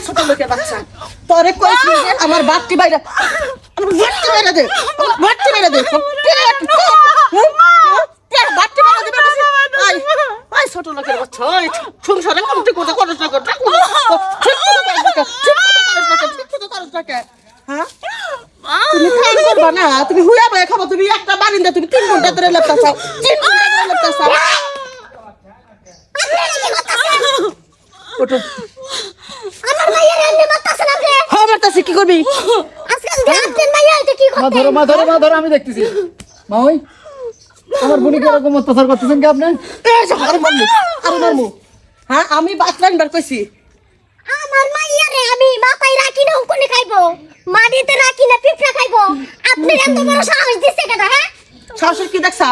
ছোট লোকের বাচ্চা তোরে কইছি যে আমার বাটটি বাইরে আমার বাটটি বাইরে দে বাটটি বাইরে দে বাটটি বাইরে দে আই আই ছোট লোকের বাচ্চা ওই সংসারে কমতে করতে করতে করতে হ্যাঁ তুমি কাজ করবা না তুমি হুইয়া বয়ে খাবো তুমি একটা বারিন্দা তুমি 3 ঘন্টা ধরে লেপতাছাও 3 ঘন্টা ধরে লেপতাছাও ওটো আমার মাইয়ার এমনি মারতাছেন আপনি হ্যাঁ মারতাছি কি করবি আজকাল আপনার মাইয়া এটা কি করতে মা ধরো আমি দেখতেছি মা ওই আমার বুনিকে এরকম অত্যাচার করতেছেন কি আপনি এই যে আরে মারমু হ্যাঁ আমি বাতরান বার কইছি আমার মাইয়ারে আমি মাথায় রাখি না কোনে খাইবো মাটিতে রাখি না পিঁপড়া খাইবো আপনি এত বড় সাহস দিছে কেন হ্যাঁ শাশুড়ি কি দেখছা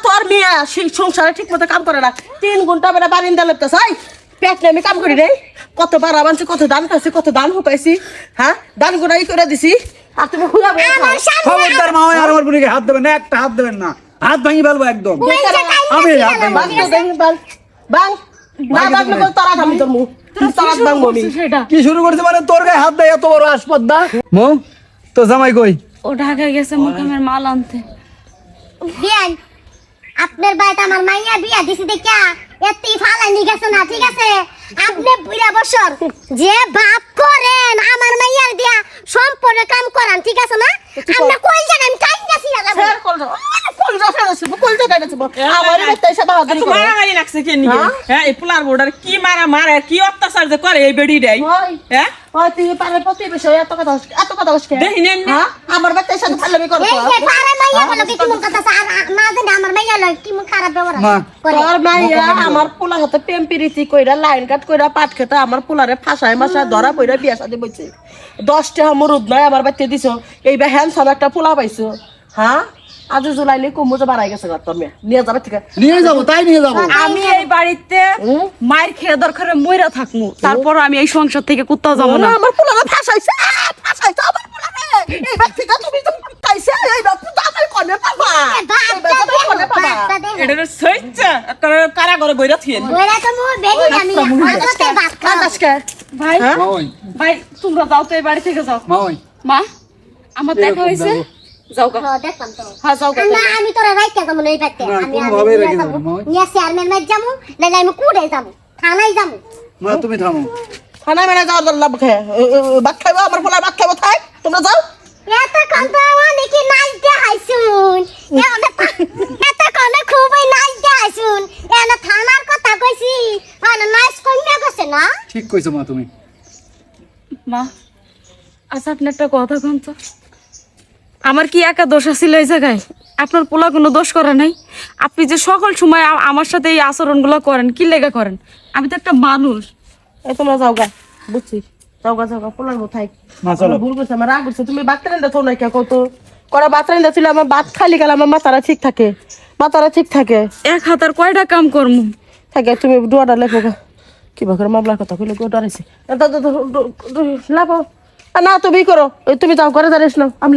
তোর মেয়ে সংসারে ঠিক মতো কাম করে না 3 ঘন্টা বেলা বারিন্দা লেপতাছ আই পেট নিয়ে আমি কাম করি রে কত বারা বানছি কত দান পাইছি কত দান পাইছি হ্যাঁ দান গুনাই করে দিছি আর তুমি হুয়া বয়ে আমার সামনে খবরদার মা ওই আর আমার বুনিকে হাত দেবেন না একটা হাত দেবেন না হাত ভাঙি ফেলবো একদম আমি হাত ভাঙি বাং তো দেন বাং বাং না বাংলে বল তারা আমি তোর মুখ তারা বাং মমি কি শুরু করতে মানে তোর গায়ে হাত দেয় এত বড় আসপদ্দা মো তো জামাই কই ও ঢাকায় গেছে মোকামের মাল আনতে বিয়ান আপনার বাড়িতে আমার মাইয়া বিয়া দিছি দেখা এত্তি ফালানি গেছে না ঠিক আছে আপনি বুড়া বছর যে বাপ করেন আমার মাইয়ার দিয়া সম্পূর্ণ কাম করান ঠিক আছে না আমরা কই জায়গা আমি কাই গেছি না ফের কল দাও কল দাও কল দাও গাইছে আমার বেটাই সব বাহাদুরি করে মারামারি লাগছে কে নিয়ে হ্যাঁ এই পোলার বোর্ডার কি মারে কি অত্যাচার যে করে এই বেডি দেয় ওই হ্যাঁ ওই তুই পারে প্রতি বিষয় এত কথা হচ্ছে দেখি নেন হ্যাঁ আমার বেটাই সাথে ফালামি করে এই যে পারে মাইয়া বলো কি তুমি কথা আর মা জানে আমার মাইয়া লয় কি মন খারাপ ব্যবহার মা করে তোর মাইয়া আমার পোলা হাতে প্রেম প্রীতি কইরা লাইন কাট কইরা পাট খেতে আমার পোলারে ফাঁসায় মাসা ধরা পইরা বিয়া শাদি বইছে 10 টাকা মরুদ নাই আমার বাড়িতে দিছো এইবা হ্যান্ডসাম একটা পোলা পাইছো হ্যাঁ আজ জুলাইলে কমুজে বাড়াই গেছে তোর মেয়ে নিয়ে যাবে ঠিক আছে নিয়ে যাবো তাই নিয়ে যাবো আমি এই বাড়িতে মায়ের খেয়ে দরকারে মইরা থাকমু তারপর আমি এই সংসার থেকে কোথাও যাবো না আমার পোলারে ফাঁসাইছে আমার পোলারে এই ব্যক্তিটা তুমি তো পাইছে এই ব্যক্তিটা আমার কোনে পাবা কোনে পাবা এটা সইছে কারা করে বইরা থিয়েন ওরা তো মু বেরি আমি আজকে বাত খাও আজকে ভাই মা ওই ভাই তোমরা যাও তো এই বাড়ি থেকে যাও মা ওই মা আমার দেখা হয়েছে যাও গা দেখলাম তো হ্যাঁ যাও গা না আমি তোরা রাইতে যাবো না এই বাড়িতে না, আমি কোনোভাবেই রেখে যাবো না, ওই। নিয়ে চেয়ারম্যান মাইর যাবো নাহলে আমি কুড়ে যাবো থানায় যাবো মা তুমি থামো খানা মেনে যাওয়ার জন্য লাভ খায় ভাত খাইবো আমার পোলা ভাত খাইবো থাক তোমরা যাও এত কত অনেকে নাচ দেখাইছুন এত কত খুবই নাচ দেখাইছুন এনে থানার কথা কইছি মানে নাচ কইমে গেছে না ঠিক কইছো মা তুমি মা আচ্ছা আপনি একটা কথা কোন তো আমার কি একা দোষ আছিল এই জায়গায় আপনার পোলা কোনো দোষ করে নাই আপনি যে সকল সময় আমার সাথে এই আচরণগুলো করেন কি লেগে করেন আমি তো একটা মানুষ এই তোমরা যাও গা বুঝছি যাও গা পোলার মতো থাক মা চলো ভুল করছে আমার রাগ করছে তুমি বাত রান্দা তো না কে কত করা বাত রান্দা ছিল আমার বাত খালি গেল আমার মাথাটা ঠিক থাকে এক হাতার কয়টা কাম করমু থাকে তুমি ডোয়াটা লেখো গা কি করে মামলার কথা কইলে গো ডরাইছে লাভ না তুমি করো তুমি যাও করে দাঁড়িয়েছ না আমি